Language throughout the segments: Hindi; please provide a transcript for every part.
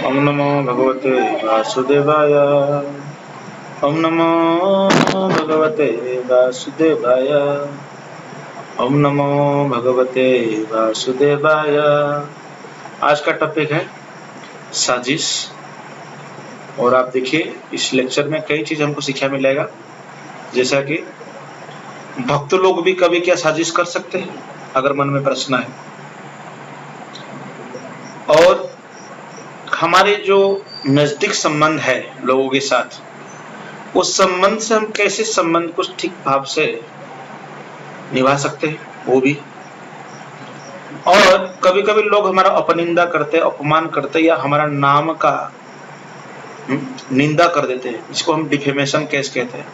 ओम नमो भगवते वासुदेवाय। ओम नमो भगवते वासुदेवाय। ओम नमो भगवते वासुदेवाय। आज का टॉपिक है साजिश। और आप देखिए इस लेक्चर में कई चीज हमको सीखा मिलेगा, जैसा कि भक्त लोग भी कभी क्या साजिश कर सकते हैं अगर मन में प्रश्न है, और हमारे जो नजदीक संबंध है लोगों के साथ, उस संबंध से हम कैसे संबंध को ठीक भाव से निभा सकते हैं वो भी। और कभी कभी लोग हमारा अपनिंदा करते, अपमान करते, या हमारा नाम का निंदा कर देते हैं, जिसको हम डिफेमेशन केस कहते हैं।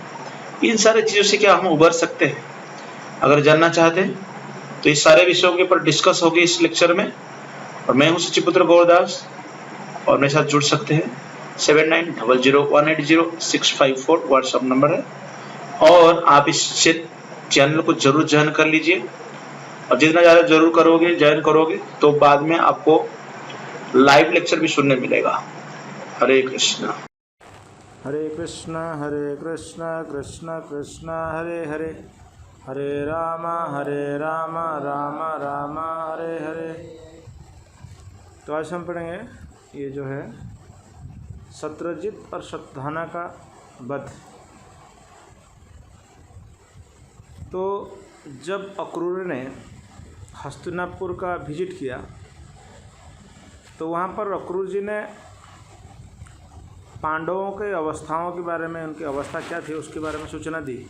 इन सारी चीजों से क्या हम उबर सकते हैं? अगर जानना चाहते हैं तो इस सारे विषयों के ऊपर डिस्कस होगी इस लेक्चर में। और मैं हूं सचिपुत्र गौरदास, और मेरे साथ जुड़ सकते हैं 7900180654 व्हाट्सएप नंबर है। और आप इस चैनल को जरूर ज्वाइन कर लीजिए, और जितना ज्यादा जरूर करोगे, ज्वाइन करोगे, तो बाद में आपको लाइव लेक्चर भी सुनने मिलेगा। हरे कृष्णा कृष्ण कृष्ण कृष्ण हरे हरे, हरे राम राम राम हरे हरे। तो आज हम पढ़ेंगे ये जो है सत्यजित और शतधाना का वध। तो जब अक्रूर ने हस्तिनापुर का विजिट किया तो वहाँ पर अक्रूर जी ने पांडवों के अवस्थाओं के बारे में, उनकी अवस्था क्या थी उसके बारे में सूचना दी,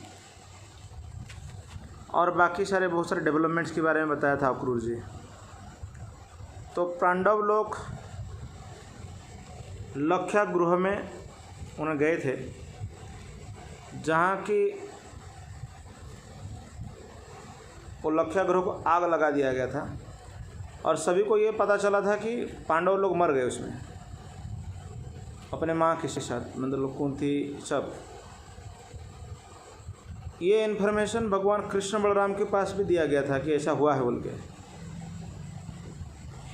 और बाकी सारे बहुत सारे डेवलपमेंट्स के बारे में बताया था अक्रूर जी। तो पांडव लोग लख्या गृह में उन्हें गए थे, जहाँ की वो लख्या गृह को आग लगा दिया गया था, और सभी को ये पता चला था कि पांडव लोग मर गए उसमें, अपने माँ के साथ, मतलब कुंती सब। ये इन्फॉर्मेशन भगवान कृष्ण बलराम के पास भी दिया गया था कि ऐसा हुआ है बोल के।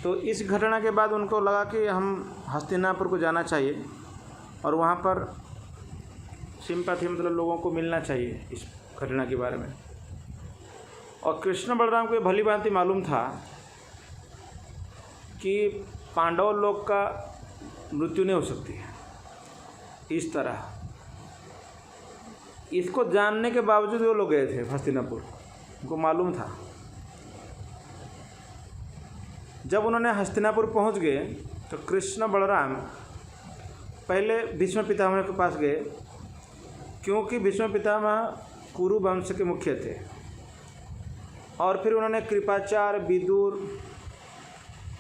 तो इस घटना के बाद उनको लगा कि हम हस्तिनापुर को जाना चाहिए और वहाँ पर सिंपैथी, मतलब लोगों को मिलना चाहिए इस घटना के बारे में। और कृष्ण बलराम को भली भांति मालूम था कि पांडव लोग का मृत्यु नहीं हो सकती है इस तरह। इसको जानने के बावजूद वो लोग गए थे हस्तिनापुर, उनको मालूम था। जब उन्होंने हस्तिनापुर पहुंच गए तो कृष्ण बलराम पहले भीष्म पितामह के पास गए, क्योंकि भीष्म पितामह कुरु वंश के मुख्य थे। और फिर उन्होंने कृपाचार्य, विदुर,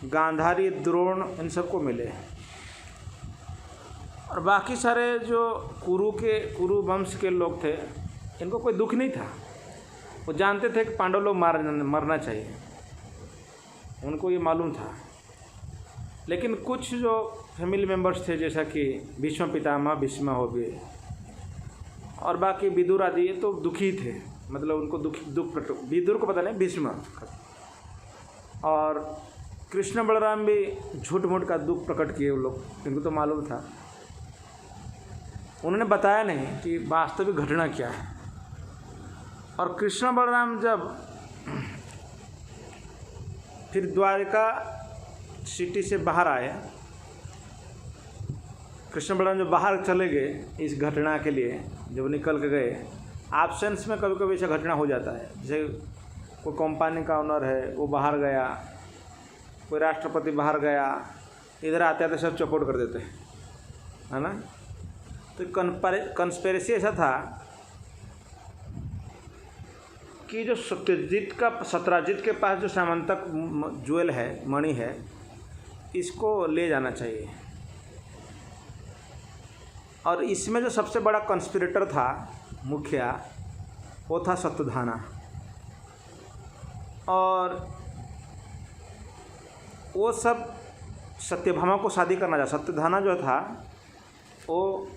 गांधारी, द्रोण, इन सबको मिले। और बाकी सारे जो कुरु वंश के लोग थे, इनको कोई दुख नहीं था। वो जानते थे कि पांडव लोग मरना चाहिए, उनको ये मालूम था। लेकिन कुछ जो फैमिली मेंबर्स थे, जैसा कि भीष्म पितामह, भीष्म हो गए, और बाकी विदुर आदि, ये तो दुखी थे, मतलब उनको दुख विदुर को पता नहीं, भीष्म। और कृष्ण बलराम भी झूठ मूठ का दुख प्रकट किए वो लोग, इनको तो मालूम था। उन्होंने बताया नहीं कि वास्तविक घटना क्या है। और कृष्ण बलराम जब फिर द्वारका सिटी से बाहर आए, कृष्ण बलराम जब बाहर चले गए इस घटना के लिए, जब निकल के गए, एब्सेंस में कभी कभी ऐसा घटना हो जाता है। जैसे कोई कंपनी का ओनर है, वो बाहर गया, कोई राष्ट्रपति बाहर गया, इधर आते आते सब चौपट कर देते हैं, है ना। तो कंस्पिरेसी ऐसा था कि जो सत्यजित के पास जो सामंतक ज्वेल है, मणि है, इसको ले जाना चाहिए। और इसमें जो सबसे बड़ा कंस्पिरेटर था, मुखिया, वो था शतधाना। और वो सब सत्यभामा को शादी करना चाहता। सत्यधाना जो था वो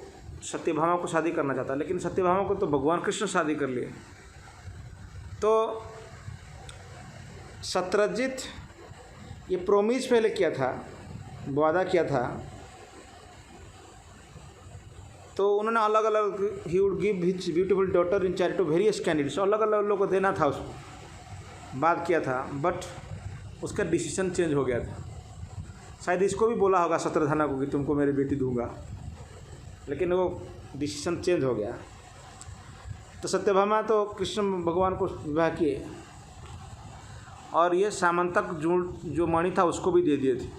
सत्यभामा को शादी करना चाहता, लेकिन सत्यभामा को तो भगवान कृष्ण शादी कर लिए। तो सत्यजित ये प्रोमिस पहले किया था, वादा किया था तो उन्होंने अलग अलग ही would give his beautiful daughter in charity to various candidates, अलग अलग लोगों को देना था, उसको बात किया था, बट उसका डिसीजन चेंज हो गया था। शायद इसको भी बोला होगा शत्रुघ्न को कि तुमको मेरी बेटी दूंगा, लेकिन वो डिसीजन चेंज हो गया। तो सत्यभामा तो कृष्ण भगवान को विवाह किए और ये सामंतक जो मणि था उसको भी दे दिए थे।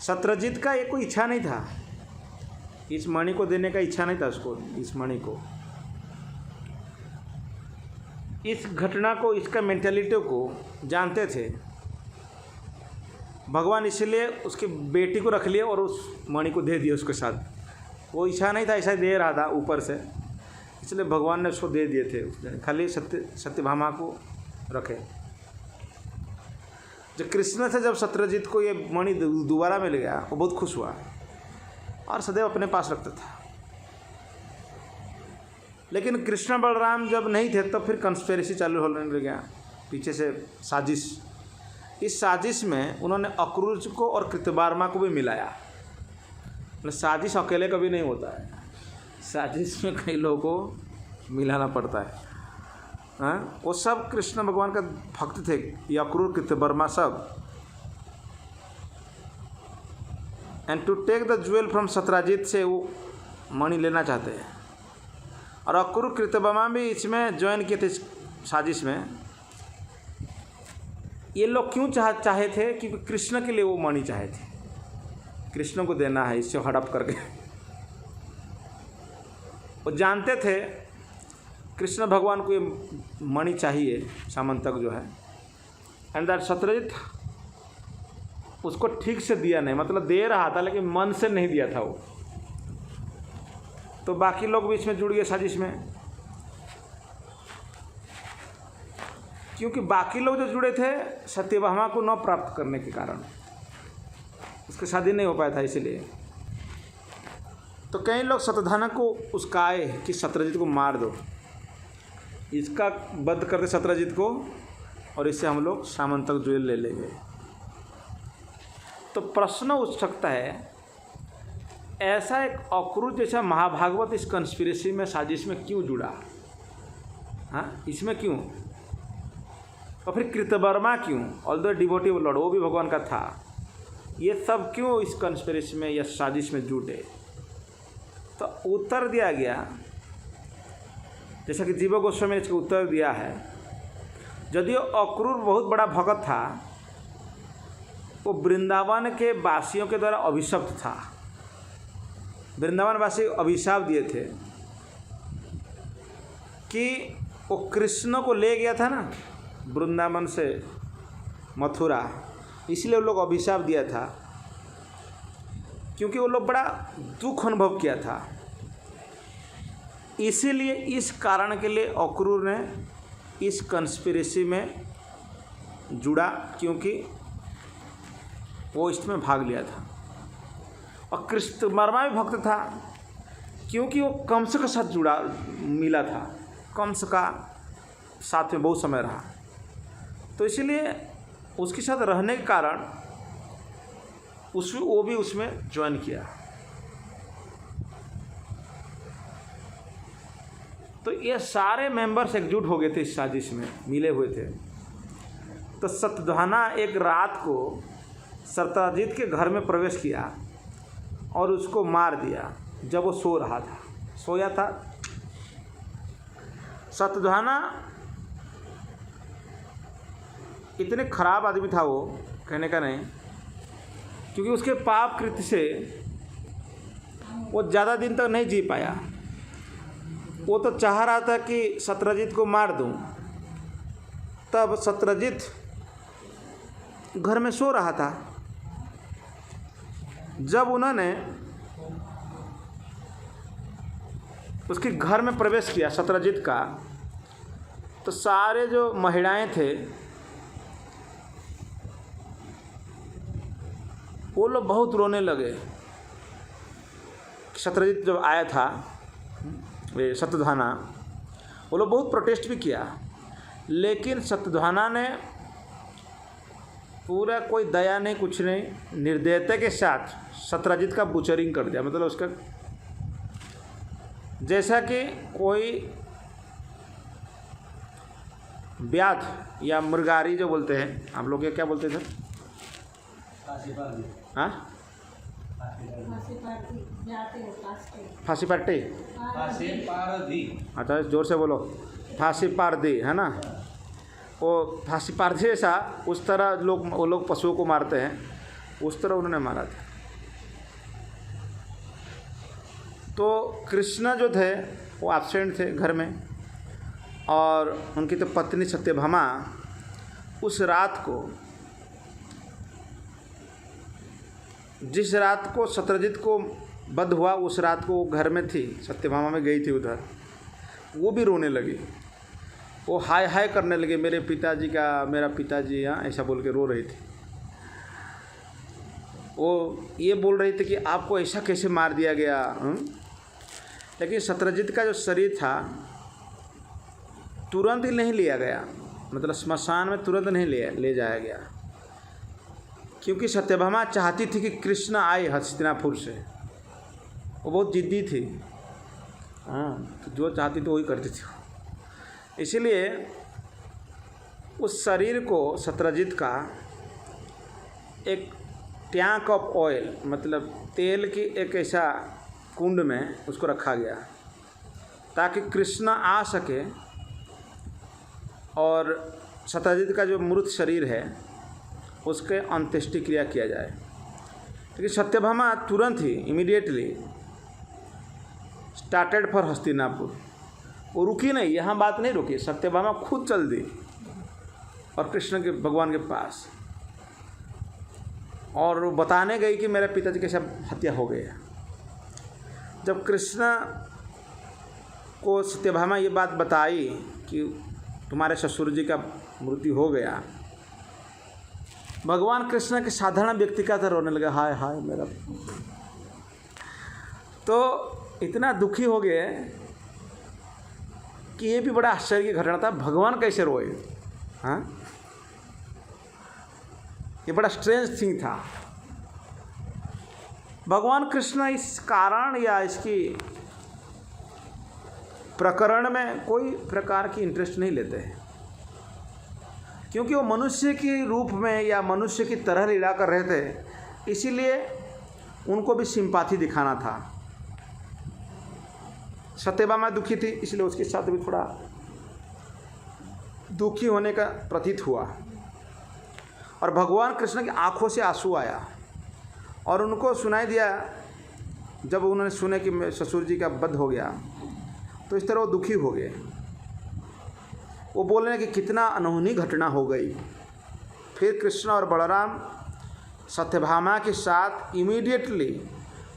शत्रुजित का ये कोई इच्छा नहीं था, इस मणि को देने का इच्छा नहीं था उसको, इस मणि को, इस घटना को, इसका मेंटालिटी को जानते थे भगवान, इसलिए उसकी बेटी को रख लिया और उस मणि को दे दिया उसके साथ। वो इच्छा नहीं था, ऐसा दे रहा था ऊपर से, इसलिए भगवान ने उसको दे दिए थे, खाली सत्यभामा को रखे। जो कृष्ण थे, जब शत्रुजित को ये मणि दोबारा मिल गया वो बहुत खुश हुआ और सदैव अपने पास रखता था। लेकिन कृष्ण बलराम जब नहीं थे तो फिर कंस्पिरेसी चालू होने लग गया, पीछे से साजिश। इस साजिश में उन्होंने अक्रूर को और कृतवर्मा को भी मिलाया। मतलब साजिश अकेले कभी नहीं होता है, साजिश में कई लोगों को मिलाना पड़ता है। हाँ, वो सब कृष्ण भगवान का भक्त थे, ये अक्रूर कृतवर्मा सब। And to take the jewel from Shatrujit से वो मणि लेना चाहते हैं, और अक्रूर कृतवर्मा भी इसमें ज्वाइन किए थे साजिश में। ये लोग क्यों चाहे थे कि कृष्ण के लिए वो मणि चाहे थे, कृष्ण को देना है इससे हड़प करके। वो जानते थे कृष्ण भगवान को ये मणि चाहिए, सामंतक जो है, एंड दैट शत्रुजित उसको ठीक से दिया नहीं, मतलब दे रहा था लेकिन मन से नहीं दिया था वो। तो बाकी लोग भी इसमें जुड़ गए साजिश में, क्योंकि बाकी लोग जो जुड़े थे सत्यभामा को न प्राप्त करने के कारण उसकी शादी नहीं हो पाया था, इसीलिए। तो कई लोग शत्रुघ्न को उस्काए कि शत्रुजित को मार दो, इसका वध करते शत्रुजित को, और इससे हम लोग सामंतक ज्वेल ले लेंगे। तो प्रश्न उठ सकता है, ऐसा एक अक्रूर जैसा महाभागवत इस कंस्पिरेसी में, साजिश में क्यों जुड़ा? हाँ, इसमें क्यों? और फिर कृतवर्मा क्यों? ऑल्दो डिवोटी लॉर्ड, वो भी भगवान का था, ये सब क्यों इस कंस्पिरेसी में या साजिश में जुटे? तो उत्तर दिया गया, जैसा कि जीव गोस्वामी ने इसका उत्तर दिया है। यदि अक्रूर बहुत बड़ा भक्त था, वो वृंदावन के वासियों के द्वारा अभिशप्त था। वृंदावन वासी अभिशाप दिए थे कि वो कृष्ण को ले गया था ना वृंदावन से मथुरा, इसलिए वो लोग अभिशाप दिया था, क्योंकि वो लोग बड़ा दुख अनुभव किया था। इसीलिए इस कारण के लिए अक्रूर ने इस कंस्पिरेसी में जुड़ा, क्योंकि वो इसमें भाग लिया था। और कृतवर्मा भी भक्त था, क्योंकि वो कंस के साथ जुड़ा मिला था, कंस का साथ में बहुत समय रहा, तो इसीलिए उसके साथ रहने के कारण वो भी उसमें ज्वाइन किया। तो ये सारे मेंबर्स एकजुट हो गए थे इस साजिश में, मिले हुए थे। तो शत्रुघ्न एक रात को शत्रुजित के घर में प्रवेश किया और उसको मार दिया जब वो सो रहा था, सोया था। शत्रुघ्न इतने खराब आदमी था वो, कहने का नहीं, क्योंकि उसके पाप कृत्य से वो ज़्यादा दिन तक नहीं जी पाया। वो तो चाह रहा था कि शत्रुजित को मार दूं, तब शत्रुजित घर में सो रहा था। जब उन्होंने उसके घर में प्रवेश किया शत्रुजित का, तो सारे जो महिलाएं थे वो लोग बहुत रोने लगे। शत्रुजित जब आया था, शत्रुघ्न, वो लोग बहुत प्रोटेस्ट भी किया, लेकिन शत्रुघ्न ने पूरा कोई दया नहीं, कुछ नहीं, निर्दयता के साथ सत्यजित का बुचरिंग कर दिया। मतलब उसका जैसा कि कोई व्याध या मृगारी जो बोलते हैं, आप लोग क्या बोलते हैं सर? हाँ, फांसी पार्टी। अच्छा जोर से बोलो, फांसी पार दी, है ना? वो फांसी पार दी ऐसा, उस तरह वो लोग पशुओं को मारते हैं, उस तरह उन्होंने मारा था। तो कृष्ण जो थे वो एब्सेंट थे घर में, और उनकी तो पत्नी सत्यभामा उस रात को, जिस रात को सत्यजित को वध हुआ, उस रात को वो घर में थी, सत्यभामा में गई थी उधर, वो भी रोने लगी। वो हाय हाय करने लगे, मेरे पिताजी का, मेरा पिताजी यहाँ, ऐसा बोल के रो रही थी। वो ये बोल रही थी कि आपको ऐसा कैसे मार दिया गया। लेकिन सत्यजित का जो शरीर था तुरंत ही नहीं लिया गया, मतलब स्मशान में तुरंत नहीं ले जाया गया, क्योंकि सत्यभामा चाहती थी कि कृष्ण आए हस्तिनापुर से। वो बहुत जिद्दी थी, हाँ, तो जो चाहती थी वही करती थी। इसीलिए उस शरीर को सत्यजित का एक टैंक ऑफ ऑयल, मतलब तेल की एक ऐसा कुंड में उसको रखा गया, ताकि कृष्ण आ सके और सत्यजित का जो मृत शरीर है उसके अंत्येष्टि क्रिया किया जाए। लेकिन सत्यभामा तुरंत ही इमीडिएटली स्टार्टेड फॉर हस्तिनापुर। वो रुकी नहीं, यहाँ बात नहीं रुकी, सत्यभामा खुद चल दी और कृष्ण के भगवान के पास, और वो बताने गई कि मेरे पिताजी के साथ हत्या हो गई है। जब कृष्ण को सत्यभामा ये बात बताई कि तुम्हारे ससुर जी का मृत्यु हो गया, भगवान कृष्ण के साधारण व्यक्ति का तो रोने लगा, हाय हाय मेरा। तो इतना दुखी हो गए कि ये भी बड़ा आश्चर्य की घटना था, भगवान कैसे रोए। हाँ, ये बड़ा स्ट्रेंज थिंग था। भगवान कृष्ण इस कारण या इसकी प्रकरण में कोई प्रकार की इंटरेस्ट नहीं लेते हैं, क्योंकि वो मनुष्य के रूप में या मनुष्य की तरह लीला कर रहे थे, इसीलिए उनको भी सिंपैथी दिखाना था। सत्यभामा दुखी थी, इसलिए उसके साथ भी थोड़ा दुखी होने का प्रतीत हुआ, और भगवान कृष्ण की आंखों से आंसू आया, और उनको सुनाई दिया, जब उन्होंने सुने कि ससुर जी का वध हो गया, तो इस तरह वो दुखी हो गए। वो बोल रहे हैं कि कितना अनहोनी घटना हो गई। फिर कृष्ण और बलराम सत्यभामा के साथ इमीडिएटली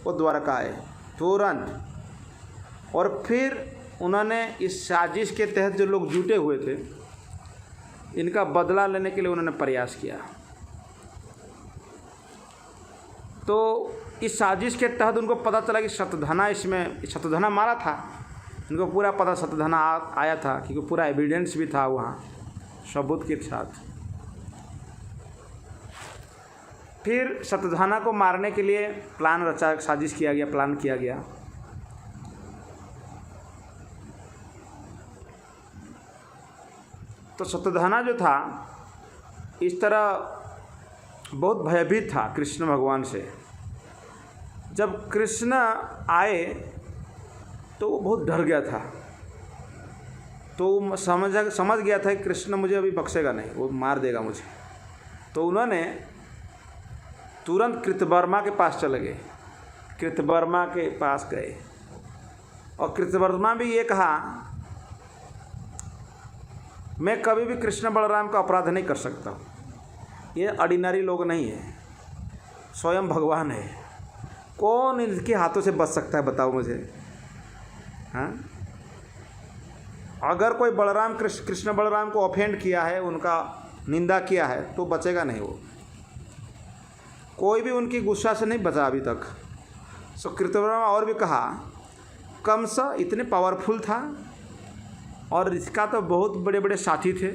वो द्वारका आए तुरंत, और फिर उन्होंने इस साजिश के तहत जो लोग जुटे हुए थे, इनका बदला लेने के लिए उन्होंने प्रयास किया। तो इस साजिश के तहत उनको पता चला कि शतधना मारा था। इनको पूरा पता शतधना आया था, क्योंकि पूरा एविडेंस भी था वहाँ सबूत के साथ। फिर शतधना को मारने के लिए साजिश किया गया, प्लान किया गया। तो शतधना जो था इस तरह बहुत भयभीत था कृष्ण भगवान से। जब कृष्ण आए तो वो बहुत डर गया था, तो समझ गया था कि कृष्ण मुझे अभी बख्शेगा नहीं, वो मार देगा मुझे। तो उन्होंने तुरंत कृतवर्मा के पास चले गए, कृतवर्मा के पास गए, और कृतवर्मा भी ये कहा, मैं कभी भी कृष्ण बलराम का अपराध नहीं कर सकता, ये ऑर्डिनरी लोग नहीं है, स्वयं भगवान है, कौन इनके हाथों से बच सकता है बताओ मुझे। हाँ, अगर कोई कृष्ण बलराम को ऑफेंड किया है, उनका निंदा किया है, तो बचेगा नहीं वो, कोई भी उनकी गुस्सा से नहीं बचा अभी तक। सो कृतवर्मा और भी कहा, कंस इतने पावरफुल था, और इसका तो बहुत बड़े बड़े साथी थे,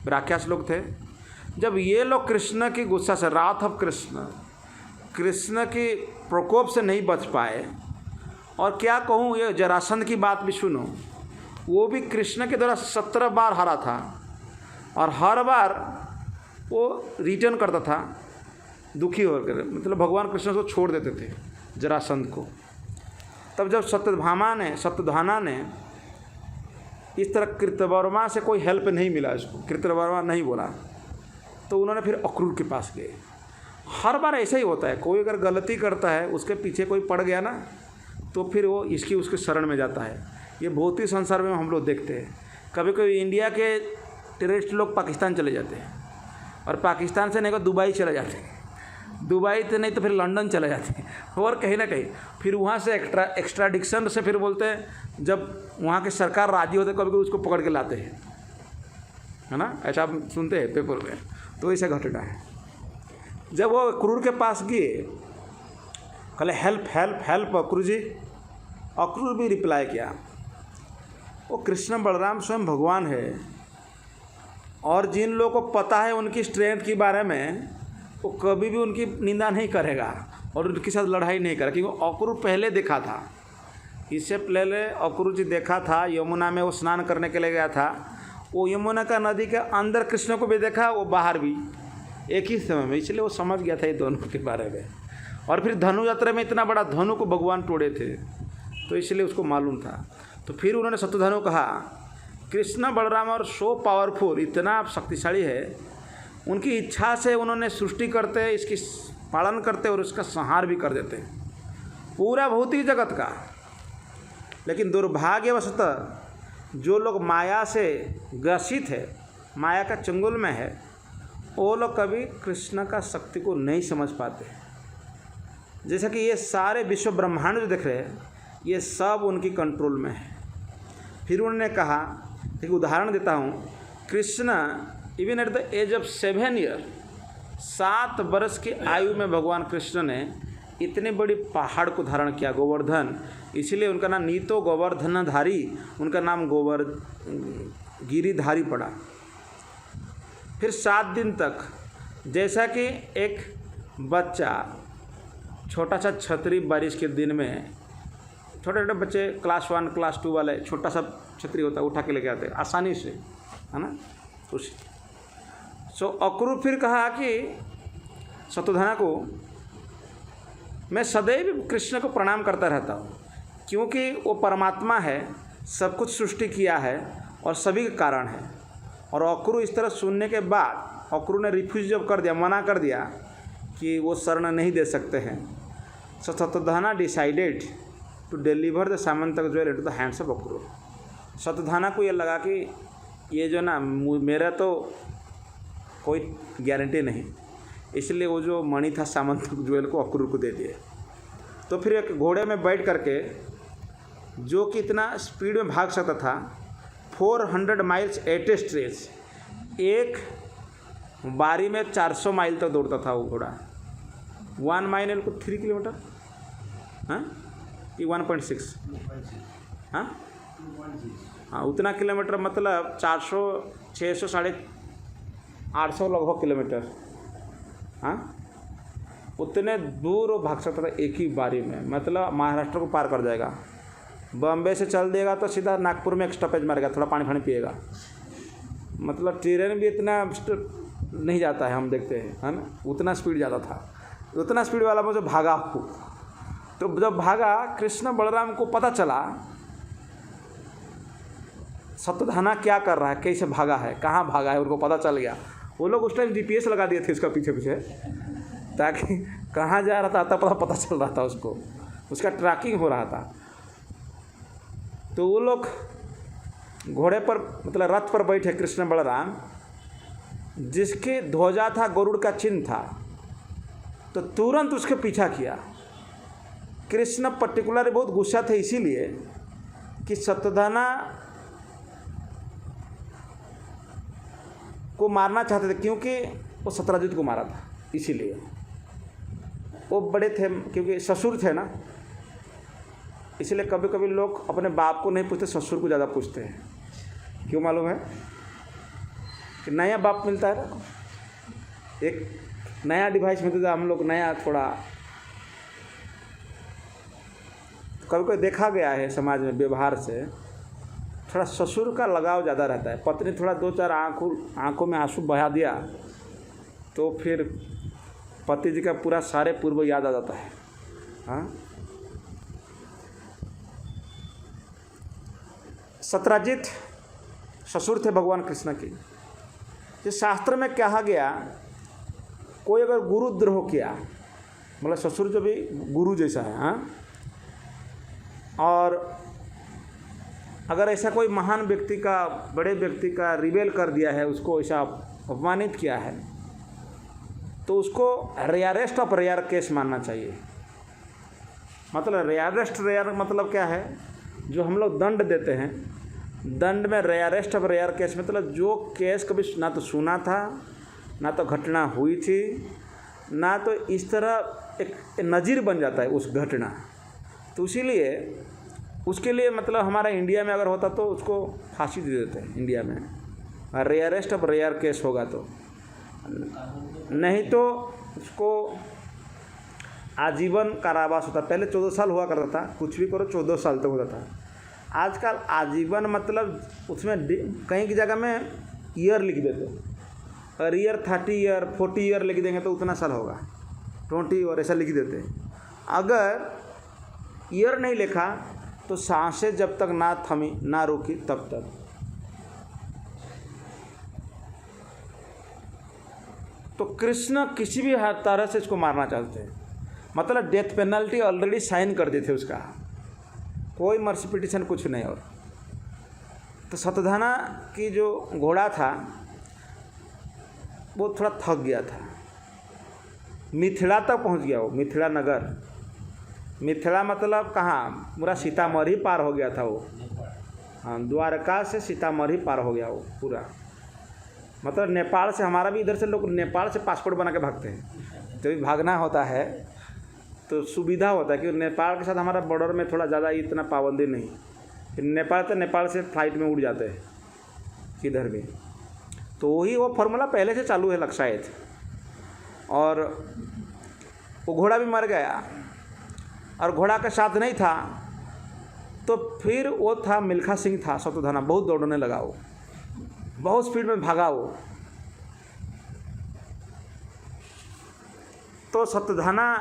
राक्षस लोग थे, जब ये लोग कृष्ण की गुस्सा से, रात ऑफ कृष्ण के प्रकोप से नहीं बच पाए, और क्या कहूँ, ये जरासंध की बात भी सुनो, वो भी कृष्ण के द्वारा 17 बार हारा था और हर बार वो रिटर्न करता था दुखी होकर, मतलब भगवान कृष्ण को छोड़ देते थे जरासंध को। तब जब सत्यधाना ने इस तरह कृतवर्मा से कोई हेल्प नहीं मिला, इसको कृतवर्मा नहीं बोला, तो उन्होंने फिर अक्रूर के पास गए। हर बार ऐसा ही होता है, कोई अगर गलती करता है, उसके पीछे कोई पड़ गया ना, तो फिर वो इसकी उसके शरण में जाता है। ये भौतिक संसार में हम लोग देखते हैं। कभी कभी इंडिया के टेररिस्ट लोग पाकिस्तान चले जाते हैं, और पाकिस्तान से नहीं तो दुबई चले जाते हैं, दुबई से नहीं तो फिर लंदन चले जाते हैं, और कहीं ना कहीं फिर वहाँ से एक्स्ट्राडिक्शन से फिर बोलते हैं, जब वहाँ की सरकार राजी होते कभी कभी उसको पकड़ के लाते हैं, है ना, ऐसा आप सुनते हैं पेपर में। तो ऐसा घटना है। जब वो अक्रूर के पास गए, कहले हेल्प हेल्प हेल्प अक्रूर जी। अक्रूर भी रिप्लाई किया, वो कृष्ण बलराम स्वयं भगवान है, और जिन लोगों को पता है उनकी स्ट्रेंथ के बारे में, वो कभी भी उनकी निंदा नहीं करेगा और उनके साथ लड़ाई नहीं करेगा, क्योंकि अक्रूर पहले देखा था। इससे पहले अक्रूर जी देखा था, यमुना में वो स्नान करने के लिए गया था, वो यमुना का नदी के अंदर कृष्ण को भी देखा, वो बाहर भी, एक ही समय में, इसलिए वो समझ गया था ये दोनों के बारे में। और फिर धनु यात्रा में इतना बड़ा धनु को भगवान तोड़े थे, तो इसलिए उसको मालूम था। तो फिर उन्होंने शत्रुधनु कहा, कृष्ण बलराम और सो पावरफुल, इतना शक्तिशाली है, उनकी इच्छा से उन्होंने सृष्टि करते, इसकी पालन करते और उसका संहार भी कर देते पूरा भौतिक जगत का। लेकिन दुर्भाग्यवशतः जो लोग माया से ग्रसित है, माया का चंगुल में है, वो लोग कभी कृष्ण का शक्ति को नहीं समझ पाते। जैसा कि ये सारे विश्व ब्रह्मांड जो देख रहे हैं, ये सब उनकी कंट्रोल में है। फिर उन्होंने कहा, एक उदाहरण देता हूँ, Krishna even at the age of 7 year, 7 वर्ष की आयु में भगवान कृष्ण ने इतने बड़ी पहाड़ को धारण किया, गोवर्धन, इसलिए उनका नाम नीतो गोवर्धनधारी, उनका नाम गिरिधारी पड़ा। फिर 7 दिन तक, जैसा कि एक बच्चा छोटा सा छतरी बारिश के दिन में, छोटे छोटे बच्चे क्लास 1 क्लास 2 वाले, छोटा सा छतरी होता है, उठा के लेके आते हैं आसानी से, है ना, उसी। सो अक्रूर फिर कहा कि शत्रुधना को, मैं सदैव कृष्ण को प्रणाम करता रहता हूँ, क्योंकि वो परमात्मा है, सब कुछ सृष्टि किया है और सभी के कारण है। और अक्रूर इस तरह सुनने के बाद अक्रूर ने रिफ्यूज जब कर दिया, मना कर दिया कि वो शरण नहीं दे सकते हैं, so Shatrudhana decided to deliver the Samantak jewel into the hands of Akrur. Shatrudhana को ये लगा कि ये जो ना, मेरा तो कोई गारंटी नहीं, इसलिए वो जो मणि था सामंतक ज्वेल को अक्रूर को दे दिए। तो फिर एक घोड़े में बैठ करके, जो कि इतना स्पीड में भाग सकता था, 400 माइल्स एट ए स्ट्रेच, एक बारी में 400 माइल तक दौड़ता था वो घोड़ा। 1 माइल को 3 किलोमीटर, हाँ, ये 1.6, हाँ, उतना किलोमीटर, मतलब 400 600 850 लगभग किलोमीटर, हाँ, उतने दूर वो भाग सकता था एक ही बारी में, मतलब महाराष्ट्र को पार कर जाएगा। बॉम्बे से चल देगा तो सीधा नागपुर में एक स्टॉपेज मारेगा, थोड़ा पानी फानी पिएगा, मतलब ट्रेन भी इतना नहीं जाता है, हम देखते हैं, है ना, उतना स्पीड ज़्यादा था। उतना स्पीड वाला मुझे भागा हो, तो जब भागा, कृष्ण बलराम को पता चला शत्रुधना क्या कर रहा है, कैसे भागा है, कहाँ भागा है, उनको पता चल गया। वो लोग उस टाइम GPS लगा दिए थे उसका पीछे पीछे, ताकि कहाँ जा रहा था पता चल रहा था उसको, उसका ट्रैकिंग हो रहा था। तो वो लोग घोड़े पर, मतलब रथ पर बैठे कृष्ण बलराम, जिसके ध्वजा था गरुड़ का चिन्ह था, तो तुरंत उसके पीछा किया। कृष्ण पर्टिकुलर बहुत गुस्सा थे, इसीलिए कि शत्रुधना को मारना चाहते थे, क्योंकि वो सत्यजित को मारा था, इसीलिए वो बड़े थे, क्योंकि ससुर थे ना, इसलिए कभी कभी लोग अपने बाप को नहीं पूछते, ससुर को ज़्यादा पूछते हैं। क्यों मालूम है? कि नया बाप मिलता है ना, एक नया डिवाइस में तो हम लोग नया थोड़ा कभी कभी देखा गया है समाज में व्यवहार से, थोड़ा ससुर का लगाव ज़्यादा रहता है। पत्नी थोड़ा 2-4 आँखों में आंसू बहा दिया तो फिर पति जी का पूरा सारे पूर्व याद आ जाता है। हाँ, सत्यजित ससुर थे भगवान कृष्ण के। जिस शास्त्र में कहा गया, कोई अगर गुरुद्रोह किया, मतलब ससुर जो भी गुरु जैसा है, हाँ, और अगर ऐसा कोई महान व्यक्ति का, बड़े व्यक्ति का रिबेल कर दिया है, उसको ऐसा अपमानित किया है, तो उसको रेयरेस्ट ऑफ रेयर केस मानना चाहिए। मतलब रेयर मतलब क्या है, जो हम लोग दंड देते हैं, दंड में रेयरेस्ट ऑफ रेयर केस मतलब जो केस कभी ना तो सुना था, ना तो घटना हुई थी, ना तो इस तरह एक नज़ीर बन जाता है उस घटना। तो इसीलिए उसके लिए मतलब हमारा इंडिया में अगर होता तो उसको फांसी दे देते हैं इंडिया में, रेयरेस्ट ऑफ रेयर केस होगा तो। नहीं तो उसको आजीवन कारावास होता। पहले 14 साल हुआ करता था, कुछ भी करो 14 साल तक होता था। आजकल आजीवन मतलब उसमें कहीं की जगह में ईयर लिख देते, और ईयर 30 ईयर 40 ईयर लिख देंगे तो उतना साल होगा, 20 और ऐसा लिख देते हैं। अगर ईयर नहीं लिखा तो सांसें जब तक ना थमी ना रुकी तब तक। तो कृष्ण किसी भी तरह से इसको मारना चाहते हैं, मतलब डेथ पेनल्टी ऑलरेडी साइन कर दिए थे उसका, कोई मर्सी पिटिशन कुछ नहीं। और तो शतधाना की जो घोड़ा था वो थोड़ा थक गया था, मिथिला तक पहुंच गया वो, मिथिला नगर। मिथिला मतलब कहाँ, पूरा सीतामढ़ी पार हो गया था वो। हाँ, द्वारका से सीतामढ़ी पार हो गया वो पूरा। मतलब नेपाल से, हमारा भी इधर से लोग नेपाल से पासपोर्ट बना के भागते हैं। जब भी भागना होता है तो सुविधा होता है कि नेपाल के साथ हमारा बॉर्डर में थोड़ा ज़्यादा इतना पाबंदी नहीं, फिर नेपाल से फ्लाइट में उड़ जाते हैं किधर भी। तो वही वो फॉर्मूला पहले से चालू है शायद। और वो घोड़ा भी मर गया, और घोड़ा के साथ नहीं था तो फिर वो था मिल्खा सिंह था शत्रुघ्न, बहुत दौड़ने लगा वो, बहुत स्पीड में भागा वो। तो शत्रुघ्न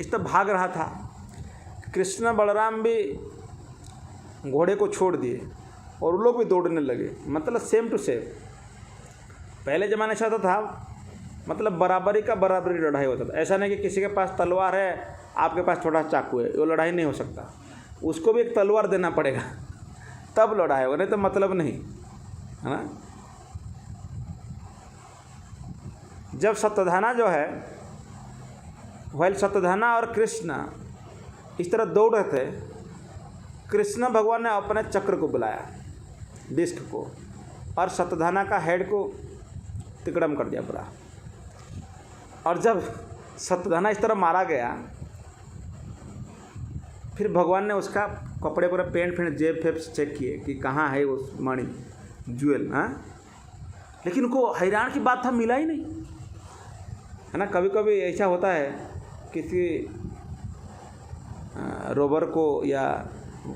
इस तरह भाग रहा था, कृष्ण बलराम भी घोड़े को छोड़ दिए और वो लोग भी दौड़ने लगे, मतलब सेम टू सेम। पहले ज़माने से होता था, मतलब बराबरी का बराबरी लड़ाई होता था। ऐसा नहीं कि किसी के पास तलवार है आपके पास थोड़ा चाकू है, वो लड़ाई नहीं हो सकता। उसको भी एक तलवार देना पड़ेगा तब लड़ाई होगा, नहीं तो मतलब नहीं है ना। जब शत्रुघ्न जो है, वही शत्रुघ्न और कृष्ण इस तरह दौड़ रहे थे, कृष्ण भगवान ने अपने चक्र को बुलाया, डिस्क को, और शत्रुघ्न का हेड को तिकड़म कर दिया पूरा। और जब शत्रुघ्न इस तरह मारा गया, फिर भगवान ने उसका कपड़े पूरा पेंट जेब फेब चेक किए कि कहाँ है वो मणि ज्वेल। हाँ, लेकिन उनको हैरान की बात था, मिला ही नहीं, है ना। कभी कभी ऐसा होता है किसी रोबर को, या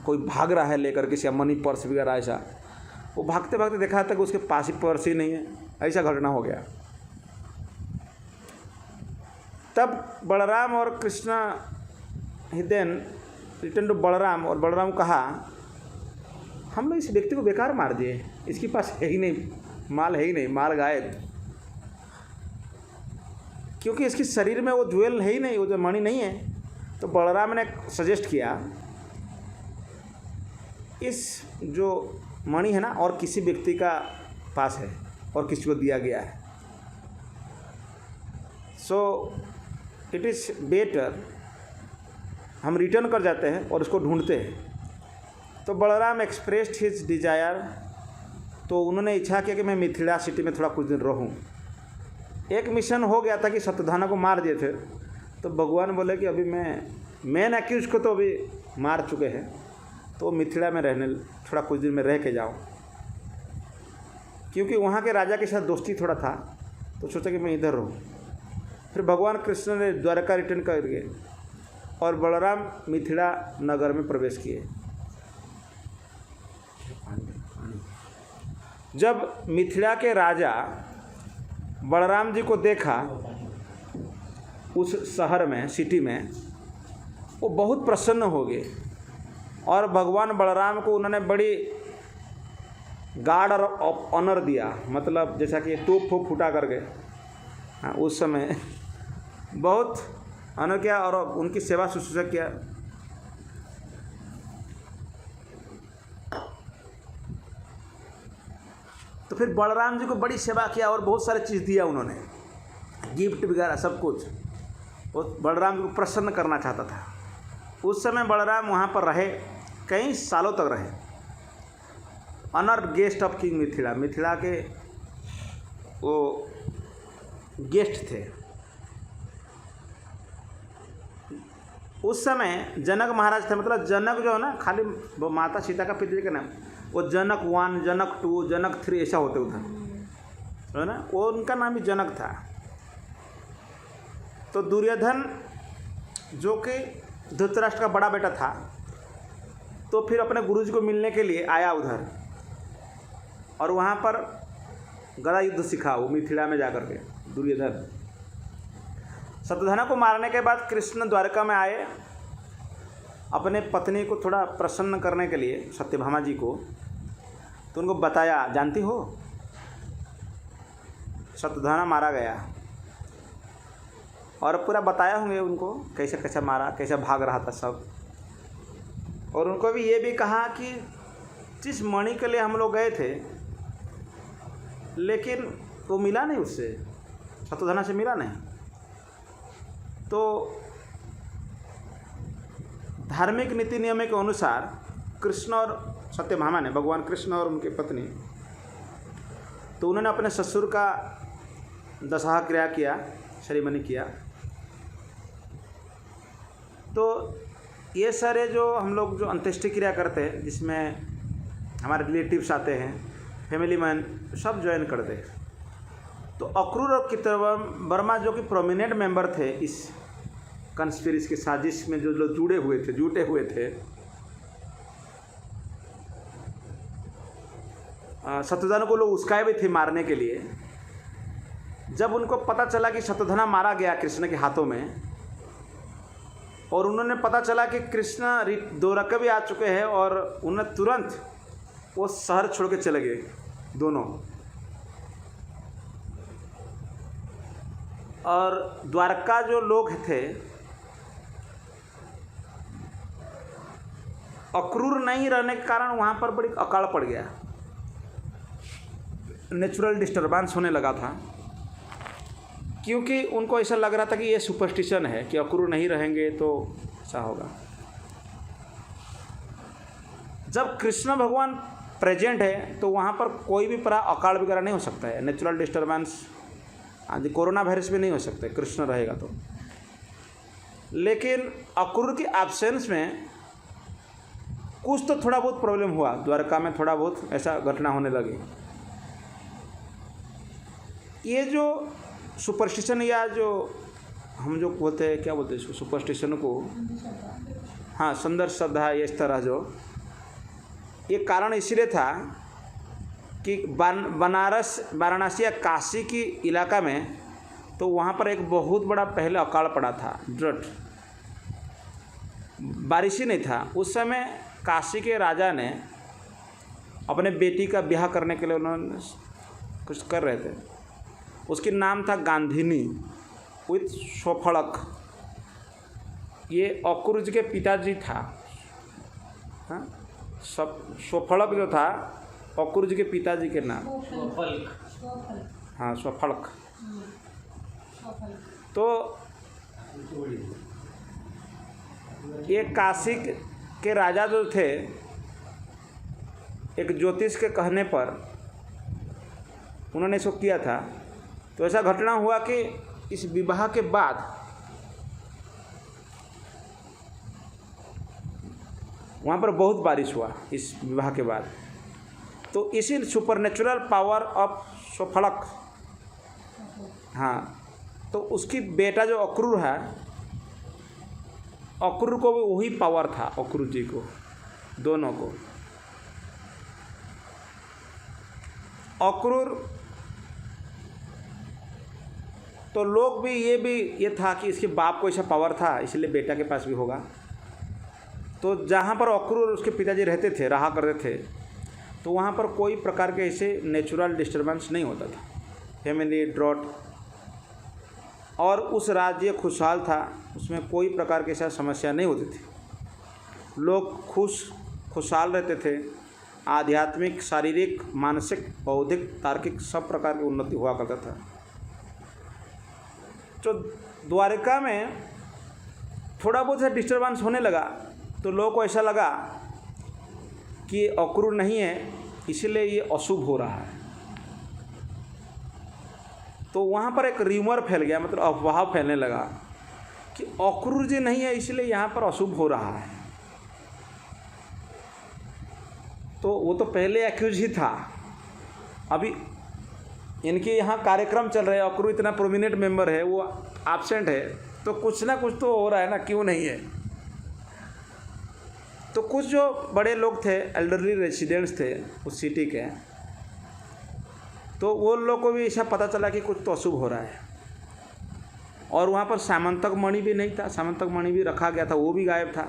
कोई भाग रहा है लेकर किसी मनी पर्स वगैरह, ऐसा वो भागते भागते देखा था कि उसके पास ही पर्स ही नहीं है, ऐसा घटना हो गया। तब बलराम और Krishna then return to Balram, और बलराम कहा हम लोग इस व्यक्ति को बेकार मार दिए, इसके पास है ही नहीं, माल है ही नहीं, माल गायब, क्योंकि इसके शरीर में वो ज्वेल है ही नहीं, वो जो मणि नहीं है। तो बलराम ने सजेस्ट किया, इस जो मणि है ना, और किसी व्यक्ति का पास है और किसी को दिया गया है, सो इट इज़ बेटर हम रिटर्न कर जाते हैं और उसको ढूंढते हैं। तो बलराम एक्सप्रेस्ड हिज डिजायर, तो उन्होंने इच्छा किया कि मैं मिथिला सिटी में थोड़ा कुछ दिन रहूं। एक मिशन हो गया था कि शत्रुघ्न को मार दिए थे, तो भगवान बोले कि अभी मैं मेन एक्यूज को तो अभी मार चुके हैं, तो मिथिला में रहने थोड़ा कुछ दिन में रह के जाओ, क्योंकि वहाँ के राजा के साथ दोस्ती थोड़ा था, तो सोचा कि मैं इधर रहूँ। फिर भगवान कृष्ण ने द्वारका रिटर्न कर गए और बलराम मिथिला नगर में प्रवेश किए। जब मिथिला के राजा बलराम जी को देखा उस शहर में, सिटी में, वो बहुत प्रसन्न हो गए और भगवान बलराम को उन्होंने बड़ी गार्ड और ऑनर दिया, मतलब जैसा कि तोप फोप फूटा कर गए। हाँ, उस समय बहुत ऑनर किया और उनकी सेवा शुश्रूषा किया। तो फिर बलराम जी को बड़ी सेवा किया और बहुत सारी चीज़ दिया उन्होंने, गिफ्ट वगैरह सब कुछ। वो बलराम जी को प्रसन्न करना चाहता था। उस समय बलराम वहाँ पर रहे, कई सालों तक रहे, honour guest of king Mithila, Mithila के वो गेस्ट थे। उस समय जनक महाराज थे, मतलब जनक जो है ना, खाली वो माता सीता का पिताजी का नाम, वो जनक 1, जनक 2, जनक 3 ऐसा होते उधर, है ना, वो उनका नाम ही जनक था। तो दुर्योधन जो कि धृतराष्ट्र का बड़ा बेटा था, तो फिर अपने गुरुजी को मिलने के लिए आया उधर और वहाँ पर गदा युद्ध सीखा वो मिथिला में जाकर के दुर्योधन। शत्रुघ्न को मारने के बाद कृष्ण द्वारका में आए अपने पत्नी को थोड़ा प्रसन्न करने के लिए, सत्यभामा जी को। तो उनको बताया, जानती हो शत्रुघ्न मारा गया, और पूरा बताया होंगे उनको कैसे कैसे मारा, कैसे भाग रहा था सब। और उनको भी ये भी कहा कि जिस मणि के लिए हम लोग गए थे, लेकिन वो मिला नहीं, उससे शत्रुघ्न से मिला नहीं। तो धार्मिक नीति नियम के अनुसार कृष्ण और सत्यभामा ने, भगवान कृष्ण और उनकी पत्नी, तो उन्होंने अपने ससुर का दशहा क्रिया किया, सेरेमनी किया। तो ये सारे जो हम लोग जो अंत्येष्टि क्रिया करते हैं, जिसमें हमारे रिलेटिव्स आते हैं, फैमिली मैन सब ज्वाइन करते हैं। तो अक्रूर और कृतवर्मा जो कि प्रोमिनेंट मेंबर थे इस कंस्पिरेसी की साजिश में, जो लोग जुटे हुए थे, शत्रुघ्न को लोग उस्काए भी थे मारने के लिए। जब उनको पता चला कि शत्रुघ्न मारा गया कृष्ण के हाथों में, और उन्होंने पता चला कि कृष्ण द्वारका भी आ चुके हैं, और उन्होंने तुरंत वो शहर छोड़ के चले गए दोनों। और द्वारका जो लोग थे, अक्रूर नहीं रहने के कारण वहाँ पर बड़ी अकाल पड़ गया, नेचुरल डिस्टर्बेंस होने लगा था, क्योंकि उनको ऐसा लग रहा था कि ये सुपरस्टिशन है कि अक्रूर नहीं रहेंगे तो ऐसा होगा। जब कृष्ण भगवान प्रेजेंट है तो वहाँ पर कोई भी तरह अकाल वगैरह नहीं हो सकता है, नेचुरल डिस्टर्बेंस, आज कोरोना वायरस भी नहीं हो सकते कृष्ण रहेगा तो। लेकिन अक्रूर की एब्सेंस में कुछ तो थोड़ा बहुत प्रॉब्लम हुआ, द्वारका में थोड़ा बहुत ऐसा घटना होने लगी। ये जो सुपरस्टिशन, या जो हम जो बोलते हैं, क्या बोलते हैं इसको, सुपरस्टिशन को, हाँ, सुंदर श्रद्धा, ये इस तरह जो, ये कारण इसलिए था कि वाराणसी या काशी की इलाका में, तो वहाँ पर एक बहुत बड़ा पहले अकाल पड़ा था, ड्रट, बारिश ही नहीं था। उस समय काशी के राजा ने अपने बेटी का ब्याह करने के लिए उन्होंने कुछ कर रहे थे, उसकी नाम था गांधिनी विथ शोफड़क। ये अक्रूर जी के पिताजी था, हाँ, शोफड़क जो था अक्रूर जी के पिताजी के नाम, हाँ, शोफड़क। तो ये काशी के राजा जो थे, एक ज्योतिष के कहने पर उन्होंने इसको किया था। तो ऐसा घटना हुआ कि इस विवाह के बाद वहाँ पर बहुत बारिश हुआ इस विवाह के बाद। तो इसी सुपरनेचुरल पावर ऑफ शोफड़क, हाँ, तो उसकी बेटा जो अक्रूर है, अक्रूर को भी वही पावर था, अक्रूर जी को, दोनों को। अक्रूर तो लोग भी ये था कि इसके बाप को ऐसा पावर था, इसलिए बेटा के पास भी होगा। तो जहाँ पर अक्रूर और उसके पिताजी रहते थे, रहा करते थे, तो वहाँ पर कोई प्रकार के ऐसे नेचुरल डिस्टर्बेंस नहीं होता था, फैमिली ड्रॉट, और उस राज्य खुशहाल था, उसमें कोई प्रकार की ऐसा समस्या नहीं होती थी। लोग खुशहाल रहते थे, आध्यात्मिक, शारीरिक, मानसिक, बौद्धिक, तार्किक सब प्रकार की उन्नति हुआ करता था। तो द्वारिका में थोड़ा बहुत सा डिस्टर्बेंस होने लगा, तो लोगों को ऐसा लगा कि अक्रूर नहीं है, इसलिए ये अशुभ हो रहा है। तो वहाँ पर एक र्यूमर फैल गया, मतलब अफवाह फैलने लगा कि अक्रूर जी नहीं है, इसलिए यहाँ पर अशुभ हो रहा है। तो वो तो पहले एक्यूज ही था, अभी इनके यहाँ कार्यक्रम चल रहे हैं, अक्रूर इतना प्रोमिनेंट मेंबर है, वो एब्सेंट है, तो कुछ ना कुछ तो हो रहा है ना, क्यों नहीं है। तो कुछ जो बड़े लोग थे, एल्डरली रेसिडेंट्स थे उस सिटी के, तो वो लोग को भी ऐसा पता चला कि कुछ तो अशुभ हो रहा है। और वहाँ पर सामंतक मणि भी नहीं था, सामंतक मणि भी रखा गया था, वो भी गायब था।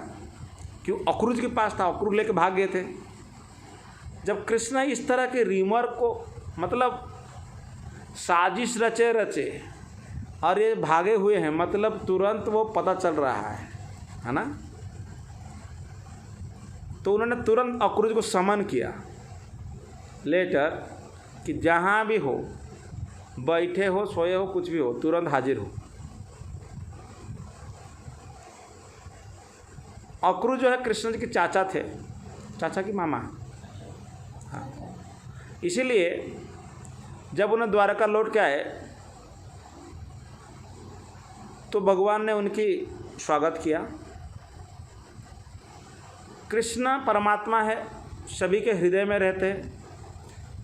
क्यों? अक्रूर के पास था, अक्रूर लेके भाग गए थे। जब कृष्ण इस तरह के र्यूमर को, मतलब साजिश रचे और ये भागे हुए हैं, मतलब तुरंत वो पता चल रहा है ना। तो उन्होंने तुरंत अक्रूर को समन किया लेटर कि जहाँ भी हो, बैठे हो, सोए हो, कुछ भी हो, तुरंत हाजिर हो। अक्रूर जो है कृष्ण जी के चाचा थे, चाचा की मामा। हाँ, इसीलिए जब उन्हें द्वारका लौट के आए तो भगवान ने उनकी स्वागत किया। कृष्ण परमात्मा है, सभी के हृदय में रहते हैं,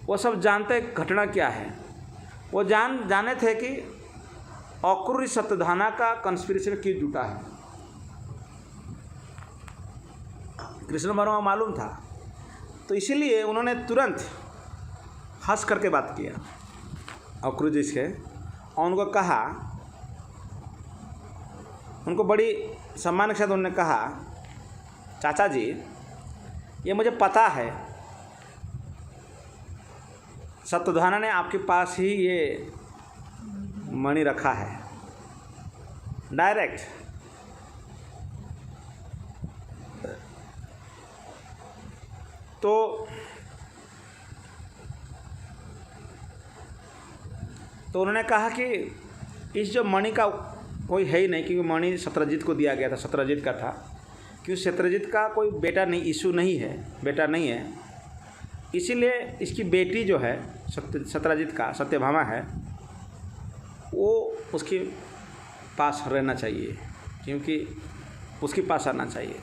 वो सब जानते घटना क्या है। वो जाने थे कि अक्रूर सत्यधाना का कंस्पिरेसी में क्यों जुटा है, कृष्ण भगवान को मालूम था। तो इसीलिए उन्होंने तुरंत हंस करके बात किया अक्रूर जी से, और उनको कहा, उनको बड़ी सम्मान के साथ उन्होंने कहा, चाचा जी, ये मुझे पता है सत्यधाना ने आपके पास ही ये मणि रखा है, डायरेक्ट। तो उन्होंने कहा कि इस जो मणि का कोई है ही नहीं, क्योंकि मणि शत्रुजित को दिया गया था, शत्रुजित का था, क्योंकि शत्रुजित का कोई बेटा नहीं, इशू नहीं है, बेटा नहीं है, इसीलिए इसकी बेटी जो है शत्रुजित का, सत्यभामा है, वो उसके पास रहना चाहिए, क्योंकि उसके पास आना चाहिए।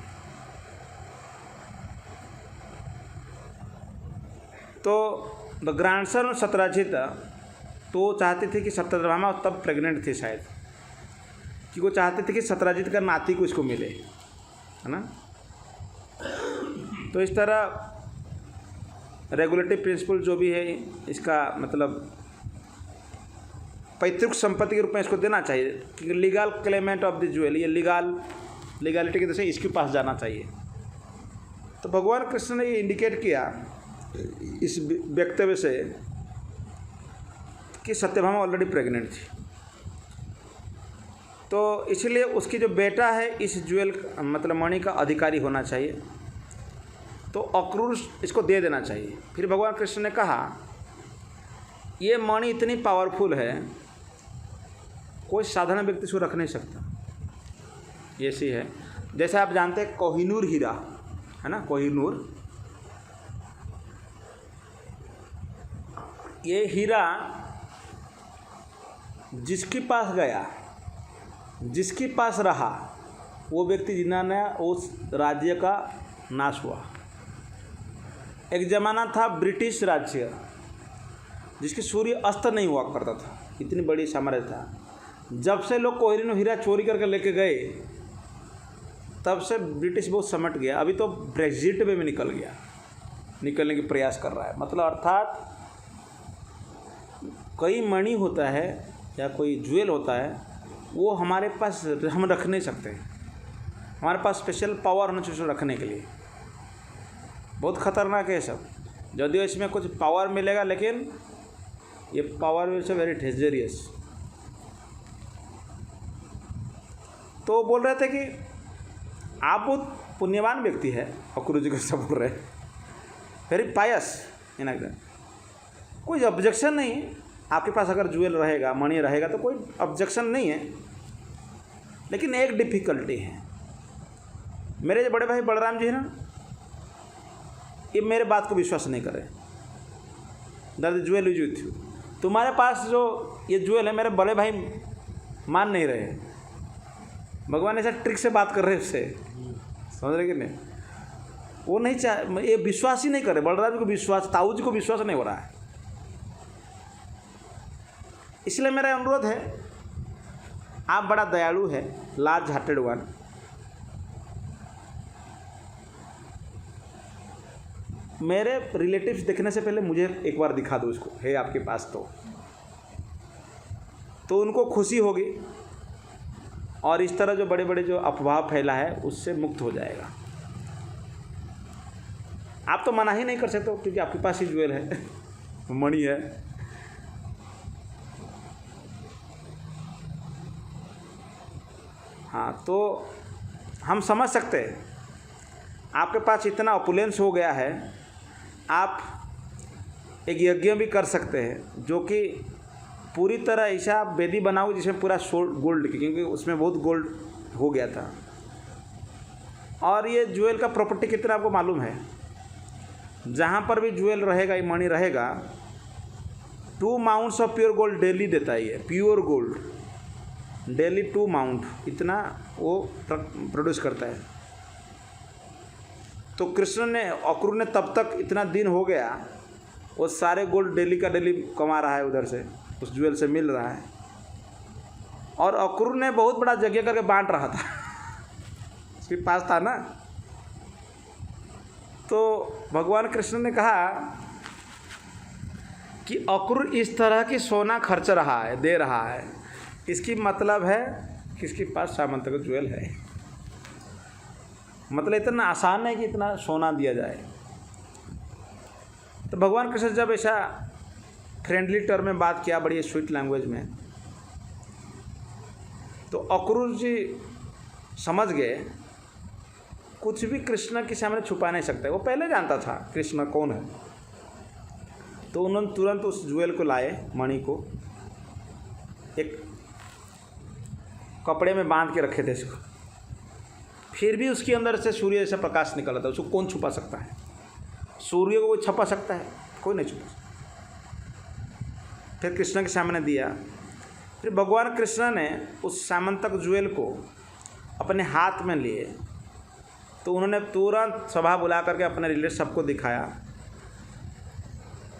तो द ग्रैंडसन ऑफ शत्रुजित तो चाहते थे कि सत्यभामा तब प्रेग्नेंट थी शायद, कि वो चाहते थे कि शत्रुजित का नाती को इसको मिले, है ना। तो इस तरह रेगुलेटरी प्रिंसिपल जो भी है, इसका मतलब पैतृक संपत्ति के रूप में इसको देना चाहिए, क्योंकि legal Clement of the jewel, ये लीगलिटी की तरह से इसके पास जाना चाहिए। तो भगवान कृष्ण ने ये इंडिकेट किया इस वक्तव्य से कि सत्यभामा ऑलरेडी प्रेग्नेंट थी, तो इसलिए उसकी जो बेटा है इस ज्वेल मतलब मणि का अधिकारी होना चाहिए, तो अक्रूर इसको दे देना चाहिए। फिर भगवान कृष्ण ने कहा, ये मणि इतनी पावरफुल है, कोई साधारण व्यक्ति इसको रख नहीं सकता। ऐसी है, जैसे आप जानते हैं कोहिनूर हीरा है ना, कोहिनूर, ये हीरा जिसके पास गया, जिसके पास रहा, वो व्यक्ति जिन्होंने उस राज्य का नाश हुआ। एक ज़माना था ब्रिटिश राज्य, जिसकी सूर्य अस्त नहीं हुआ करता था, इतनी बड़ी साम्राज्य था, जब से लोग कोहिनूर हीरा चोरी करके लेके गए तब से ब्रिटिश बहुत समट गया। अभी तो ब्रेग्जिट में भी निकलने की प्रयास कर रहा है। मतलब अर्थात कोई मणि होता है या कोई ज्वेल होता है वो हमारे पास हम रख नहीं सकते। हमारे पास स्पेशल पावर होना चाहिए रखने के लिए। बहुत ख़तरनाक है सब। यदि इसमें कुछ पावर मिलेगा लेकिन ये पावर इज वेरी डेंजरियस। तो बोल रहे थे कि आप बहुत पुण्यवान व्यक्ति है, अक्रूर जी को सब बोल रहे हैं, वेरी पायस इन कोई ऑब्जेक्शन नहीं। आपके पास अगर ज्वेल रहेगा, मणि रहेगा तो कोई ऑब्जेक्शन नहीं है, लेकिन एक डिफ़िकल्टी है। मेरे जो बड़े भाई बलराम जी हैं ना, ये मेरे बात को विश्वास नहीं कर रहे। That jewel is with you, तुम्हारे पास जो ये ज्वेल है मेरे बड़े भाई मान नहीं रहे। भगवान ऐसा ट्रिक से बात कर रहे हैं उससे, समझ रहे कि नहीं? वो नहीं चाह, ये विश्वास ही नहीं कर रहे। बलराम जी को विश्वास, ताऊ जी को विश्वास नहीं हो रहा है। इसलिए मेरा अनुरोध है, आप बड़ा दयालु है, लार्ज हार्टेड वन, मेरे रिलेटिव्स देखने से पहले मुझे एक बार दिखा दो इसको, है आपके पास तो उनको खुशी होगी और इस तरह जो बड़े बड़े जो अफवाह फैला है उससे मुक्त हो जाएगा। आप तो मना ही नहीं कर सकते क्योंकि आपके पास ही ज्वेल है, मणि है। हाँ, तो हम समझ सकते हैं आपके पास इतना ऑपुलेंस हो गया है, आप एक यज्ञ भी कर सकते हैं जो कि पूरी तरह ऐसा वेदी बनाओ जिसमें पूरा गोल्ड की, क्योंकि उसमें बहुत गोल्ड हो गया था। और ये ज्वेल का प्रॉपर्टी कितना आपको मालूम है? जहाँ पर भी ज्वेल रहेगा, ये मणि रहेगा, 2 mounts of pure gold daily देता है। ये प्योर गोल्ड डेली 2 माउंट इतना वो प्रोड्यूस करता है। तो कृष्ण ने, अक्रूर ने तब तक इतना दिन हो गया, वो सारे गोल्ड डेली का डेली कमा रहा है, उधर से उस ज्वेल से मिल रहा है। और अक्रूर ने बहुत बड़ा जगह करके बांट रहा था उसके पास था ना। तो भगवान कृष्ण ने कहा कि अक्रूर इस तरह की सोना खर्च रहा है, दे रहा है, इसकी मतलब है कि इसके पास सामंत का ज्वेल है। मतलब इतना आसान है कि इतना सोना दिया जाए। तो भगवान कृष्ण जब ऐसा फ्रेंडली टर्म में बात किया, बड़ी स्वीट लैंग्वेज में, तो अक्रूर जी समझ गए कुछ भी कृष्ण के सामने छुपा नहीं सकते। वो पहले जानता था कृष्ण कौन है। तो उन्होंने तुरंत उस ज्वेल को लाए, मणि को एक कपड़े में बांध के रखे थे इसको। फिर भी उसके अंदर से सूर्य जैसा प्रकाश निकल रहा था। उसको कौन छुपा सकता है? सूर्य को कोई छुपा सकता है? कोई नहीं छुपा सकता। फिर कृष्ण के सामने दिया। फिर भगवान कृष्ण ने उस सामंतक ज्वेल को अपने हाथ में लिए। तो उन्होंने तुरंत सभा बुला करके अपने रिलेटिव सबको दिखाया।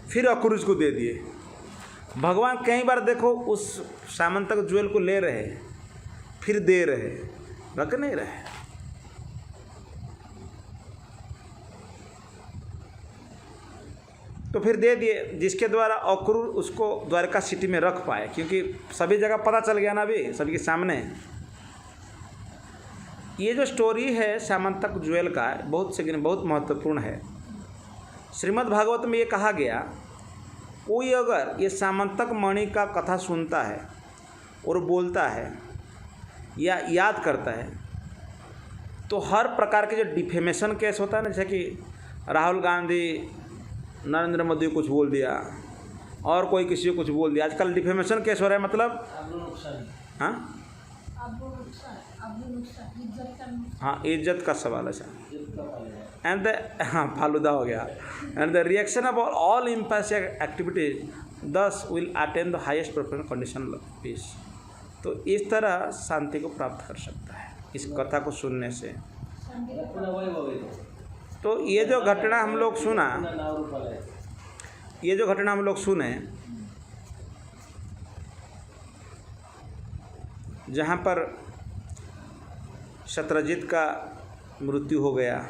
फिर अक्रूर को दे दिए। भगवान कई बार देखो उस सामंतक ज्वेल को ले रहे, फिर दे रहे, रख नहीं रहे। तो फिर दे दिए, जिसके द्वारा अक्रूर उसको द्वारका सिटी में रख पाए, क्योंकि सभी जगह पता चल गया ना अभी सभी के सामने। ये जो स्टोरी है सामंतक ज्वेल का बहुत महत्वपूर्ण है। श्रीमद् भागवत में ये कहा गया, कोई अगर ये सामंतक मणि का कथा सुनता है और बोलता है या याद करता है, तो हर प्रकार के जो डिफेमेशन केस होता है ना, जैसे कि राहुल गांधी नरेंद्र मोदी को कुछ बोल दिया और कोई किसी को कुछ बोल दिया, आजकल डिफेमेशन केस हो रहा है। मतलब हाँ हाँ, इज्जत का सवाल है सर। एंड हाँ, फालूदा हो गया। And the reaction of all impartial activities thus will attain the highest preference condition of peace. तो इस तरह शांति को प्राप्त कर सकता है इस कथा को सुनने से। तो ये जो घटना हम लोग सुने, जहाँ पर शत्रजित का मृत्यु हो गया,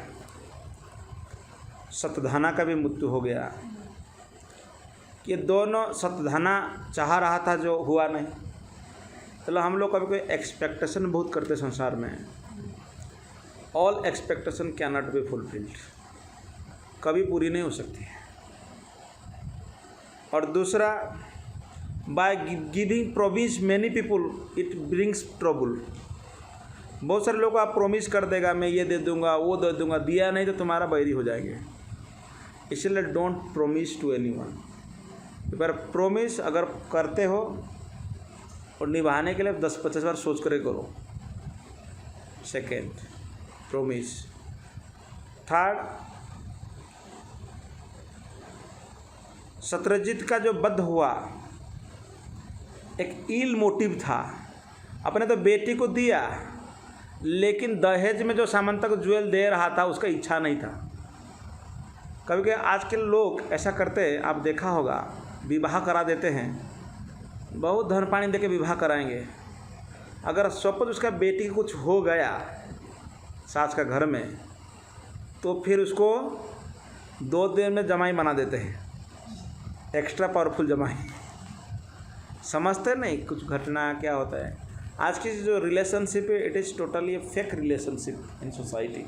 शतधना का भी मृत्यु हो गया। ये दोनों, शतधना चाह रहा था जो हुआ नहीं। चलो हम लोग कभी कोई एक्सपेक्टेशन बहुत करते संसार में, all expectation can not be fulfilled, कभी पूरी नहीं हो सकती है। और दूसरा, by giving promise many people it brings trouble. बहुत सारे लोग आप प्रोमिस कर देगा, मैं ये दे दूंगा, वो दे दूंगा, दिया नहीं तो तुम्हारा बैरी हो जाएंगे। इसलिए डोंट प्रोमिस टू एनीवन। पर प्रोमिस अगर करते हो और निभाने के लिए 10-50 बार सोच कर करो। Second, promise. थर्ड, शत्रजित का जो वध हुआ एक इल मोटिव था। अपने तो बेटी को दिया, लेकिन दहेज में जो सामंतक ज्वेल दे रहा था उसका इच्छा नहीं था। कभी कभी आज के लोग ऐसा करते हैं, आप देखा होगा, विवाह करा देते हैं, बहुत धन पानी देके विवाह कराएंगे। अगर सपोज उसका बेटी को कुछ हो गया सास का घर में, तो फिर उसको 2 दिन में जमाई बना देते हैं, एक्स्ट्रा पावरफुल जमाई। समझते नहीं कुछ घटना क्या होता है। आज की जो रिलेशनशिप है, it is totally A fake relationship in society,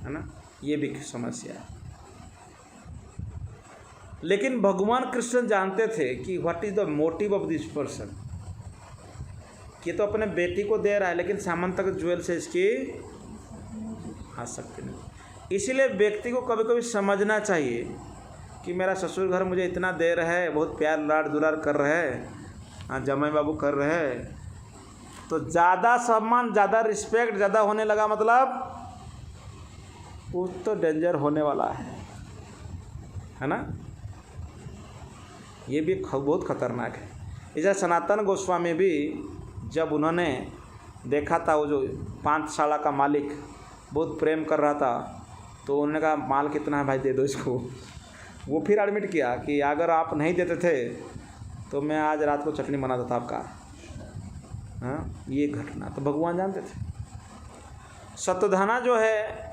है ना। ये भी समस्या है। लेकिन भगवान कृष्ण जानते थे कि what is the motive of this person. ये तो अपने बेटी को दे रहा है, लेकिन सामंतक ज्वेल से इसकी आसक्ति नहीं। इसीलिए व्यक्ति को कभी कभी समझना चाहिए कि मेरा ससुर घर मुझे इतना दे रहे है, बहुत प्यार लाड दुलार कर रहे हैं, जमाई बाबू कर रहे हैं, तो ज़्यादा सम्मान, ज़्यादा रिस्पेक्ट ज़्यादा होने लगा, मतलब कुछ तो डेंजर होने वाला है ना। ये भी बहुत खतरनाक है। इसे सनातन गोस्वामी भी जब उन्होंने देखा था वो जो 5 शाला का मालिक बहुत प्रेम कर रहा था, तो उन्होंने कहा माल कितना है भाई, दे दो इसको। वो फिर एडमिट किया कि अगर आप नहीं देते थे तो मैं आज रात को चटनी बनाता था आपका। हाँ, ये घटना तो भगवान जानते थे। शतधना जो है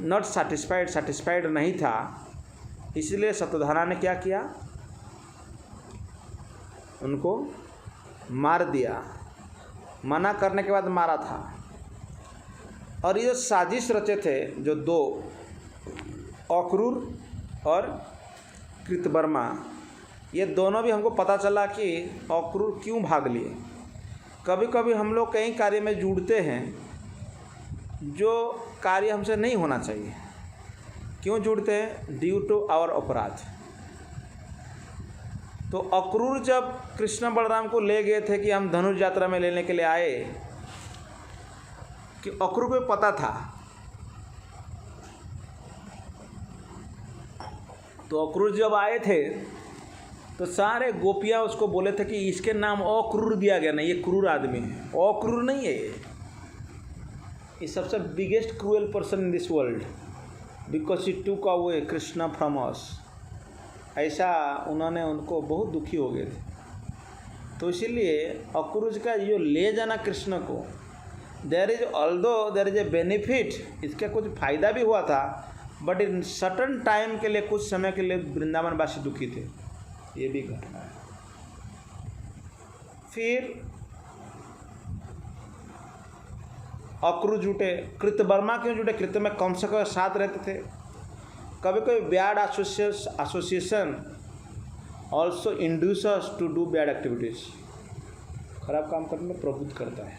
नॉट सेटिस्फाइड नहीं था, इसलिए शतधना ने क्या किया, उनको मार दिया। मना करने के बाद मारा था। और ये साजिश रचे थे जो 2, अक्रूर और कृतवर्मा, ये दोनों भी हमको पता चला कि अक्रूर क्यों भाग लिए। कभी कभी हम लोग कई कार्य में जुड़ते हैं जो कार्य हमसे नहीं होना चाहिए। क्यों जुड़ते हैं? ड्यू टू आवर अपराध। तो अक्रूर जब कृष्ण बलराम को ले गए थे कि हम धनुष यात्रा में लेने के लिए आए, कि अक्रूर को पता था, तो अक्रूर जब आए थे तो सारे गोपियाँ उसको बोले थे कि इसके नाम अक्रूर दिया गया, नहीं ये क्रूर आदमी है, अक्रूर नहीं है ये सबसे biggest cruel person in this world, because he टूक अवे कृष्णा फ्रॉम अस। ऐसा उन्होंने, उनको बहुत दुखी हो गए थे। तो इसीलिए अक्रूर का जो ले जाना कृष्ण को, देयर इज ए बेनिफिट, इसका कुछ फ़ायदा भी हुआ था, बट इन सर्टन टाइम के लिए, कुछ समय के लिए वृंदावनवासी दुखी थे। ये भी घटना है। फिर अक्रूर जुटे, कृतवर्मा क्यों जुटे? कृत में कम से कम साथ रहते थे। कभी कभी bad association also induce us to do bad activities, खराब काम करने में प्रवृत्त करता है।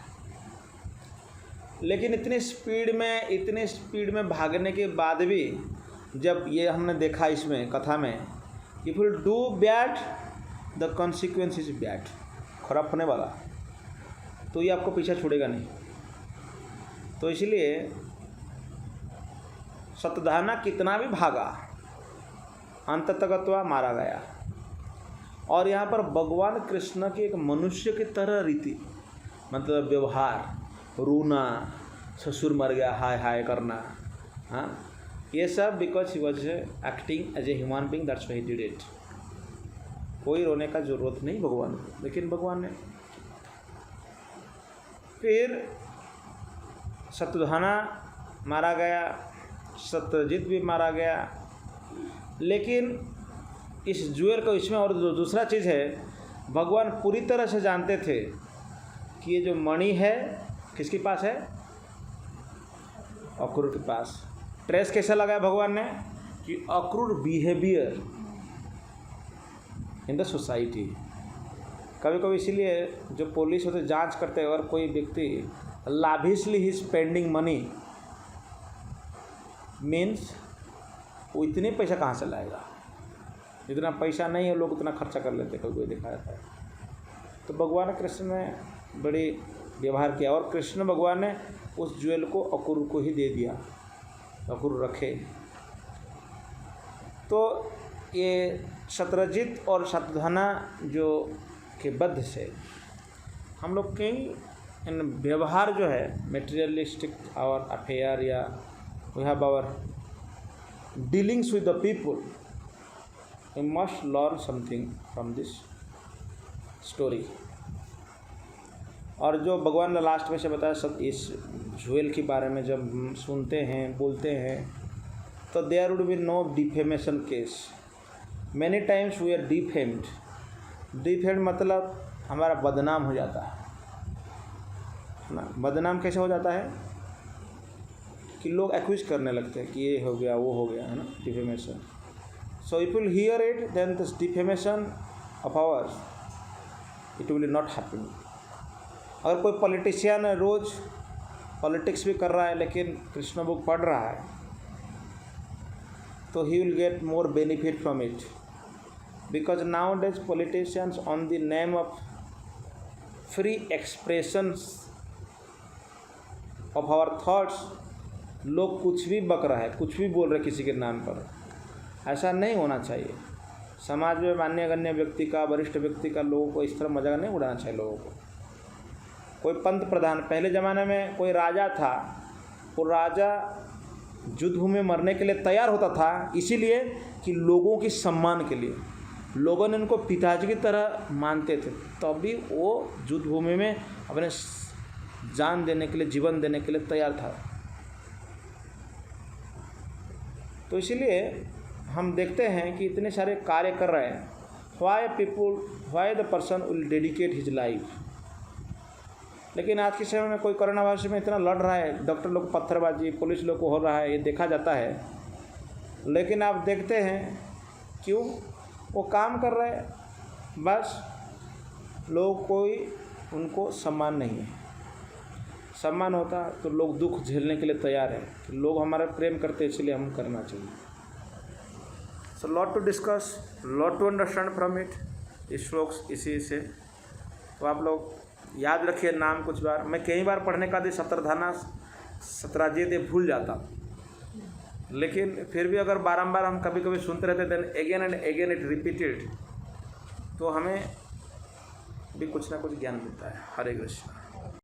लेकिन इतनी स्पीड में भागने के बाद भी, जब ये हमने देखा इसमें कथा में, if you do bad the consequence is bad, खराब होने वाला, तो ये आपको पीछे छोड़ेगा नहीं। तो इसलिए शतधना कितना भी भागा, अंततः मारा गया। और यहाँ पर भगवान कृष्ण की एक मनुष्य की तरह रीति, मतलब व्यवहार, रोना, ससुर मर गया हाय हाय करना, हाँ, ये सब because he was acting as a human being, that's why he did it. कोई रोने का जरूरत नहीं भगवान को, लेकिन भगवान ने फिर शत्रुघ्न मारा गया, सत्यजित भी मारा गया। लेकिन इस ज्वेल को इसमें और दूसरा चीज़ है, भगवान पूरी तरह से जानते थे कि ये जो मणि है किसके पास है, अक्रूर के पास। ट्रेस कैसा लगाया भगवान ने कि Akrur behaviour in the society. कभी कभी इसीलिए जो पुलिस होते जांच करते हैं, अगर कोई व्यक्ति लाभिशली ही स्पेंडिंग मनी मीन्स वो इतने पैसा कहाँ से लाएगा, जितना पैसा नहीं है लोग उतना खर्चा कर लेते, कभी कोई देखा जाता है। तो भगवान कृष्ण ने बड़ी व्यवहार किया और कृष्ण भगवान ने उस ज्वेल को अक्रूर को ही दे दिया, अक्रूर रखे। तो ये शत्रुजित और शत्रुघ्न जो के वध से हम लोग कई इन व्यवहार जो है मेटेरियलिस्टिक और अफेयर या we have our dealings with the people, we must learn something from this story. और जो भगवान ने लास्ट में से बताया सब इस ज्वेल के बारे में जब सुनते हैं बोलते हैं तो there would be no defamation case. Many times we are defamed. Defamed मतलब हमारा बदनाम हो जाता है ना। बदनाम कैसे हो जाता है कि लोग एक्यूज करने लगते हैं कि ये हो गया वो हो गया, है ना, defamation. So if will hear it then this defamation of ours it will not happen. अगर कोई पॉलिटिशियन रोज़ पॉलिटिक्स भी कर रहा है लेकिन कृष्ण बुक पढ़ रहा है तो he will get more benefit from it, because nowadays politicians on the name of free expressions of our thoughts लोग कुछ भी बक रहा है, कुछ भी बोल रहे किसी के नाम पर। ऐसा नहीं होना चाहिए। समाज में मान्यगण्य व्यक्ति का, वरिष्ठ व्यक्ति का लोगों को इस तरह मजाक नहीं उड़ाना चाहिए लोगों को। कोई पंत प्रधान, पहले ज़माने में कोई राजा था, वो राजा युद्ध भूमि में मरने के लिए तैयार होता था, इसीलिए कि लोगों के सम्मान के लिए। लोगों ने उनको पिताजी की तरह मानते थे, तभी वो युद्ध भूमि में अपने जान देने के लिए, जीवन देने के लिए तैयार था। तो इसीलिए हम देखते हैं कि इतने सारे कार्य कर रहे हैं। Why the person will dedicate his life. लेकिन आज के समय में कोई कोरोना वायरस में इतना लड़ रहा है, डॉक्टर लोग पत्थरबाजी, पुलिस लोग को हो रहा है, ये देखा जाता है। लेकिन आप देखते हैं क्यों वो काम कर रहे हैं, बस लोग कोई उनको सम्मान नहीं है। सम्मान होता तो लोग दुख झेलने के लिए तैयार है कि लोग हमारा प्रेम करते हैं, इसलिए हम करना चाहिए। So lot to discuss, lot to understand from it, इस श्लोक इसी से। तो आप लोग याद रखिए नाम कुछ बार। मैं कई बार पढ़ने का भी शत्रुघ्न शत्रुजित ये भूल जाता, लेकिन फिर भी अगर बारंबार हम कभी कभी सुनते रहते then again and again it repeated, तो हमें भी कुछ ना कुछ ज्ञान मिलता है। हरे कृष्ण।